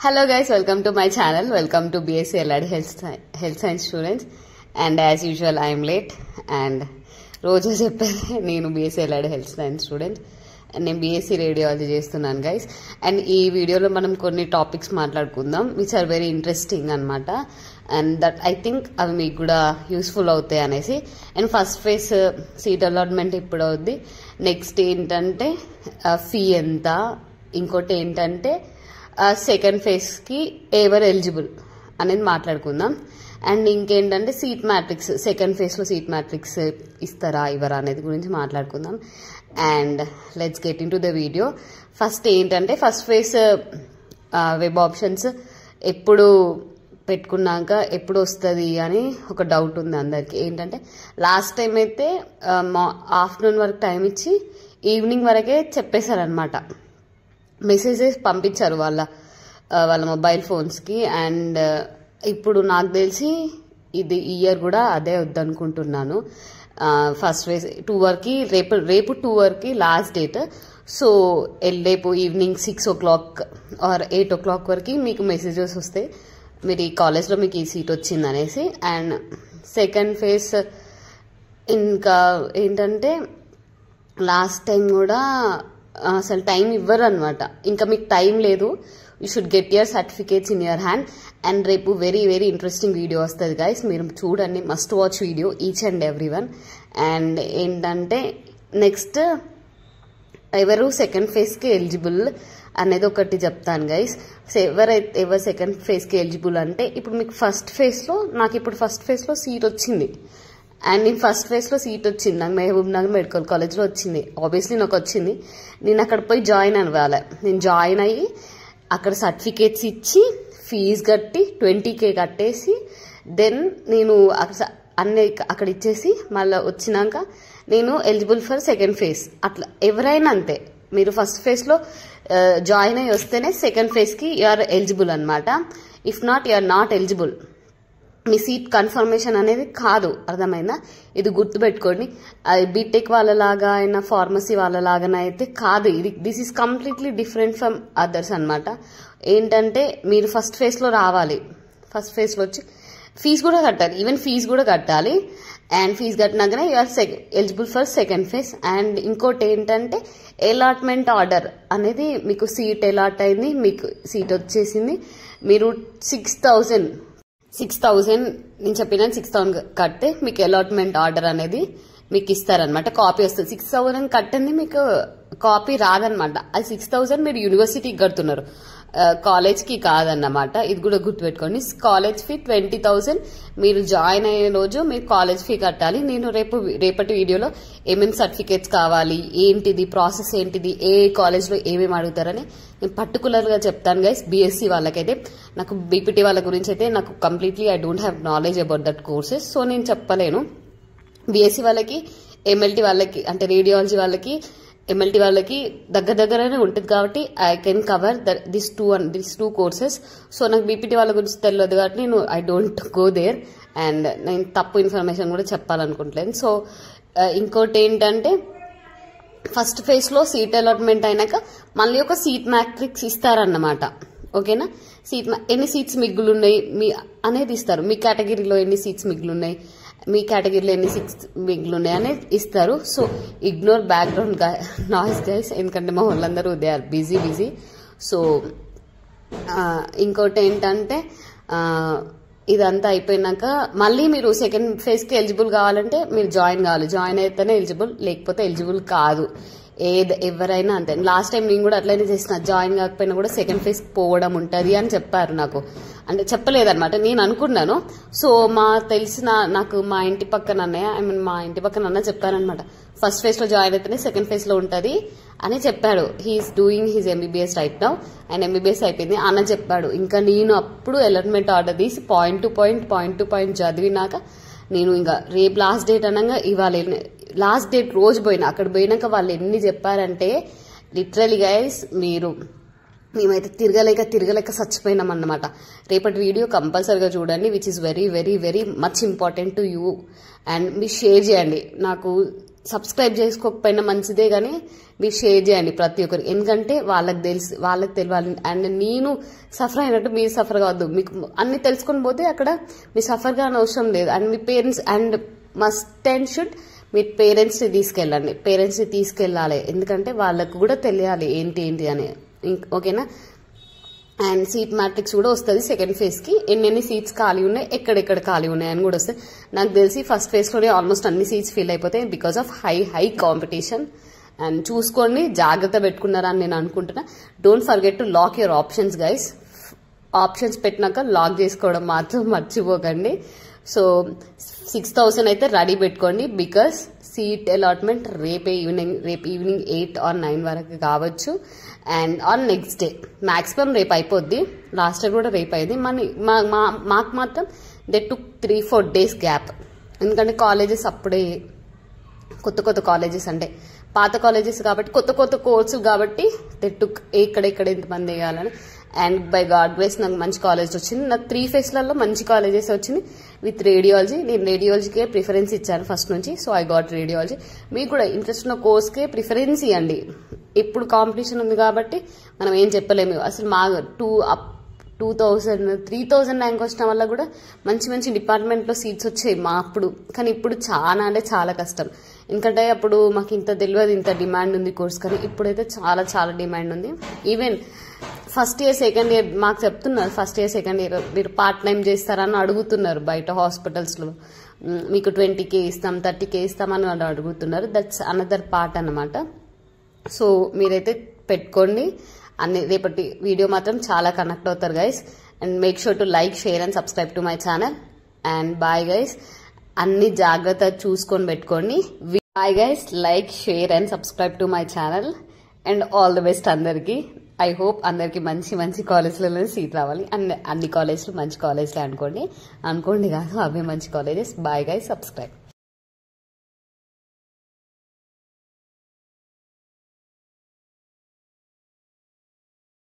Hello guys, welcome to my channel. Welcome to BSc Allied Health Science students. And as usual, I am late. And రోజు చెప్పేది నేను BSc Allied Health Science student. And నేను BSc Radiology చేస్తున్నాను guys. And ఈ వీడియోలో మనం కొన్ని topics మాట్లాడుకుందాం which are very interesting అన్నమాట. And that I think అవి మీకు కూడా యూస్ఫుల్ అవుతాయి అనేసి. And first phase seat allotment ఇప్పుడు అవుద్ది. నెక్స్ట్ ఏంటంటే ఫీ ఎంత, ఇంకోటి ఏంటంటే సెకండ్ ఫేజ్కి ఎవరు ఎలిజిబుల్ అనేది మాట్లాడుకుందాం. అండ్ ఇంకేంటంటే సీట్ మ్యాట్రిక్స్, సెకండ్ ఫేజ్లో సీట్ మ్యాట్రిక్స్ ఇస్తారా ఇవరా అనేది గురించి మాట్లాడుకుందాం. And let's get in to the video. First ఏంటంటే ఫస్ట్ ఫేజ్ వెబ్ ఆప్షన్స్ ఎప్పుడు పెట్టుకున్నాక ఎప్పుడు వస్తుంది అని ఒక డౌట్ ఉంది అందరికి. ఏంటంటే లాస్ట్ టైం అయితే ఆఫ్టర్నూన్ వరకు టైం ఇచ్చి ఈవినింగ్ వరకే చెప్పేశారనమాట. మెసేజెస్ పంపించారు వాళ్ళ మొబైల్ ఫోన్స్కి. అండ్ ఇప్పుడు నాకు తెలిసి ఇది ఇయర్ కూడా అదే వద్దనుకుంటున్నాను. ఫస్ట్ ఫేజ్ 2 వరకు రేపు 2 వరకు లాస్ట్ డేట్. సో రేపు ఈవినింగ్ 6 o'clock ఆర్ 8 o'clock వరకు మీకు మెసేజెస్ వస్తాయి, మీరు ఈ కాలేజ్లో మీకు ఈ సీట్ వచ్చింది అనేసి. అండ్ సెకండ్ ఫేజ్ ఇంకా ఏంటంటే లాస్ట్ టైం కూడా అసలు టైం ఇవ్వరు అనమాట. ఇంకా మీకు టైం లేదు, you should get your certificates in your hand. And రేపు వెరీ వెరీ ఇంట్రెస్టింగ్ వీడియో వస్తుంది గైస్, మీరు చూడండి, must watch video each and every one. And ఏంటంటే నెక్స్ట్ ఎవరు సెకండ్ ఫేజ్కి ఎలిజిబుల్ అనేది ఒకటి చెప్తాను గైస్. ఎవరు సెకండ్ ఫేజ్కి ఎలిజిబుల్ అంటే ఇప్పుడు మీకు ఫస్ట్ ఫేజ్లో సీట్ వచ్చింది. అండ్ నేను ఫస్ట్ ఫేజ్లో సీట్ వచ్చింది, నాకు మహబూబ్ నగర్ మెడికల్ కాలేజ్లో వచ్చింది. ఆబ్వియస్లీ నాకు వచ్చింది, నేను అక్కడ పోయి జాయిన్ అవ్వాలి. నేను జాయిన్ అయ్యి అక్కడ సర్టిఫికేట్స్ ఇచ్చి ఫీజు కట్టి 20K కట్టేసి దెన్ నేను అన్నీ అక్కడ ఇచ్చేసి మళ్ళీ వచ్చినాక నేను ఎలిజిబుల్ ఫర్ సెకండ్ ఫేజ్. అట్లా ఎవరైనా అంతే, మీరు ఫస్ట్ ఫేజ్లో జాయిన్ అయ్యి వస్తేనే సెకండ్ ఫేజ్కి యూఆర్ ఎలిజిబుల్ అనమాట. If not you're not eligible. మీ సీట్ కన్ఫర్మేషన్ అనేది కాదు, అర్థమైందా? ఇది గుర్తుపెట్టుకోండి. బీటెక్ వాళ్ళలాగా అయినా ఫార్మసీ వాళ్ళలాగానైతే కాదు ఇది. This is completely different from others అనమాట. ఏంటంటే మీరు ఫస్ట్ ఫేజ్లో రావాలి, ఫస్ట్ ఫేజ్లో వచ్చి ఫీజు కూడా కట్టాలి, ఈవెన్ ఫీజు కూడా కట్టాలి. అండ్ ఫీజు కట్టినాకనే you're eligible for second phase. And ఇంకోటి ఏంటంటే అలాట్మెంట్ ఆర్డర్ అనేది, మీకు సీట్ అలాట్ అయింది, మీకు సీట్ వచ్చేసింది, మీరు 6,000 నేను చెప్పిన 6,000 కడితే మీకు అలాట్మెంట్ ఆర్డర్ అనేది మీకు ఇస్తారనమాట. కాపీ వస్తుంది. 6,000 కట్టింది మీకు కాపీ రాదనమాట. అది 6,000 మీరు యూనివర్సిటీకి కడుతున్నారు, కాలేజ్కి కాదన్నమాట. ఇది కూడా గుర్తుపెట్టుకోండి. కాలేజ్ ఫీ 20,000 మీరు జాయిన్ అయ్యే రోజు మీరు కాలేజ్ ఫీ కట్టాలి. నేను రేపటి వీడియోలో ఏమేమి సర్టిఫికేట్స్ కావాలి, ఏంటిది ప్రాసెస్, ఏంటిది ఏ కాలేజ్లో ఏమేమి అడుగుతారని నేను పర్టికులర్గా చెప్తాను గైస్. బీఎస్సీ వాళ్ళకైతే, నాకు బీపీటీ వాళ్ళ గురించి అయితే నాకు completely I don't have knowledge about that courses, so నేను చెప్పలేను. బీఎస్సీ వాళ్ళకి, ఎంఎల్టీ వాళ్ళకి అంటే రేడియాలజీ వాళ్ళకి, ఎంఎల్టీ వాళ్ళకి దగ్గరనే ఉంటుంది కాబట్టి I can cover this two courses. So నాకు బీపీటీ వాళ్ళ గురించి తెలియదు కాబట్టి నేను I don't go there. And నేను తప్పు ఇన్ఫర్మేషన్ కూడా చెప్పాలనుకుంటలేను. సో ఇంకోటి ఏంటంటే ఫస్ట్ ఫేజ్లో సీట్ అలాట్మెంట్ అయినాక మళ్ళీ ఒక సీట్ మ్యాట్రిక్స్ ఇస్తారన్నమాట. ఓకేనా? ఎన్ని సీట్స్ మిగులున్నాయి అనేది ఇస్తారు. మీ కేటగిరీలో ఎన్ని సీట్స్ మిగులున్నాయి, మీ కేటగిరీలో ఎన్ని సీట్స్ మిగులున్నాయి అనేది ఇస్తారు. So ignore background noise guys, ఎందుకంటే మా వాళ్ళందరూ దే ఆర్ బిజీ. సో ఇంకోటి ఏంటంటే ఇదంతా అయిపోయినాక మళ్ళీ మీరు సెకండ్ ఫేజ్కి ఎలిజిబుల్ కావాలంటే మీరు జాయిన్ కావాలి. జాయిన్ అయితేనే ఎలిజిబుల్, లేకపోతే ఎలిజిబుల్ కాదు. ఎవరైనా అంతే. లాస్ట్ టైం నేను కూడా అట్లనే చేసిన, జాయిన్ కాకపోయినా కూడా సెకండ్ ఫేజ్కి పోవడం ఉంటుంది అని చెప్పారు నాకు. అంటే చెప్పలేదన్నమాట, నేను అనుకున్నాను. సో నాకు మా ఇంటి పక్కన అన్న చెప్పారనమాట, ఫస్ట్ ఫేజ్లో జాయిన్ అయితేనే సెకండ్ ఫేజ్లో ఉంటుంది అని చెప్పాడు. He's doing his MBBS right now. ఆయన ఎంబీబీఎస్ అయిపోయింది అన్న చెప్పాడు. ఇంకా నేను అప్పుడు అలాట్మెంట్ ఆర్డర్ తీసి పాయింట్ టు పాయింట్ చదివినాక నేను ఇంకా రేపు లాస్ట్ డేట్ అనగా ఇవాళ లాస్ట్ డేట్ రోజు పోయినా, అక్కడ పోయినాక వాళ్ళు ఎన్ని చెప్పారంటే లిటరలీ గైస్ మేమైతే తిరగలేక చచ్చిపోయినాం అన్నమాట. రేపటి వీడియో కంపల్సరీగా చూడండి, which is very very very much important to you. And మీరు షేర్ చేయండి. నాకు సబ్స్క్రైబ్ చేసుకోకపోయినా మంచిదే, కానీ మీరు షేర్ చేయండి ప్రతి ఒక్కరికి, ఎందుకంటే వాళ్ళకి తెలియాలి. అండ్ నేను సఫర్ అయినట్టు మీరు సఫర్ కావద్దు. మీకు అన్ని తెలుసుకొని పోతే అక్కడ మీరు సఫర్ కాని అవసరం లేదు. అండ్ మీ parents and must and should మీ పేరెంట్స్ని తీసుకెళ్ళాలి, ఎందుకంటే వాళ్ళకు కూడా తెలియాలి ఏంటి అని. ఓకేనా? అండ్ సీట్ మ్యాట్రిక్స్ కూడా వస్తుంది సెకండ్ ఫేజ్కి, ఎన్ని సీట్స్ ఖాళీ ఉన్నాయి, ఎక్కడెక్కడ ఖాళీ ఉన్నాయి అని కూడా వస్తాయి. నాకు తెలిసి ఫస్ట్ ఫేజ్లోనే ఆల్మోస్ట్ అన్ని సీట్స్ ఫిల్ అయిపోతాయి because of high competition. And చూసుకోండి, జాగ్రత్త పెట్టుకున్నారని నేను అనుకుంటున్నా. Don't forget to lock your options guys. Options పెట్టినాక లాక్ చేసుకోవడం మాత్రం మర్చిపోకండి. సో 6,000 అయితే రెడీ పెట్టుకోండి, బికాస్ సీట్ అలాట్మెంట్ రేపు ఈవినింగ్ 8 or 9 వరకు కావచ్చు. And on next day maximum రేపు అయిపోద్ది. లాస్ట్ ఇయర్ కూడా రేపు అయింది. మాకు మాత్రం దే టుక్ 3-4 days గ్యాప్, ఎందుకంటే కాలేజెస్ అప్పుడే కొత్త కాలేజెస్, అంటే పాత కాలేజెస్ కాబట్టి కొత్త కోర్సులు కాబట్టి దే టుక్ ఎక్కడ ఎంతమంది వేయాలని. అండ్ బై గాడ్ గ్రేస్ నాకు మంచి కాలేజ్ వచ్చింది. నాకు 3 phaseలలో మంచి కాలేజెస్ వచ్చింది విత్ రేడియాలజీ. నేను రేడియాలజీకే ప్రిఫరెన్స్ ఇచ్చాను ఫస్ట్ నుంచి, సో ఐ గాట్ రేడియాలజీ. మీకు కూడా ఇంట్రెస్ట్ ఉన్న కోర్స్కే ప్రిఫరెన్స్ ఇవ్వండి. ఇప్పుడు కాంపిటీషన్ ఉంది కాబట్టి మనం ఏం చెప్పలేము. అసలు మా 3,000 ర్యాంక్ వచ్చిన వల్ల కూడా మంచి డిపార్ట్మెంట్లో సీట్స్ వచ్చాయి మా అప్పుడు. కానీ ఇప్పుడు చాలా అంటే చాలా కష్టం, ఎందుకంటే అప్పుడు మాకు ఇంత తెలియదు, ఇంత డిమాండ్ ఉంది కోర్స్. కానీ ఇప్పుడైతే చాలా డిమాండ్ ఉంది. Even first year second year మాకు చెప్తున్నారు, ఫస్ట్ ఇయర్ సెకండ్ ఇయర్ మీరు పార్ట్ టైం చేస్తారని అడుగుతున్నారు బయట హాస్పిటల్స్లో. మీకు 20K ఇస్తాం 30K ఇస్తామని వాళ్ళు అడుగుతున్నారు. దట్స్ అనదర్ పార్ట్ అన్నమాట. సో మీరైతే పెట్టుకోండి. రేపటి వీడియో మాత్రం చాలా కనెక్ట్ అవుతారు guys. And make sure to like, share and subscribe to my channel. And bye guys. అన్ని జాగ్రత్త చూసుకొని పెట్టుకోండి. Bye guys. Like, share and subscribe to my channel. And all the best అందరికి. ఐ హోప్ అందరికి మంచి కాలేజ్లలో seat రావాలి. And అన్ని కాలేజ్లు మంచి కాలేజ్లే అనుకోండి కాదు, అవే మంచి కాలేజెస్. Bye guys. సబ్స్క్రైబ్.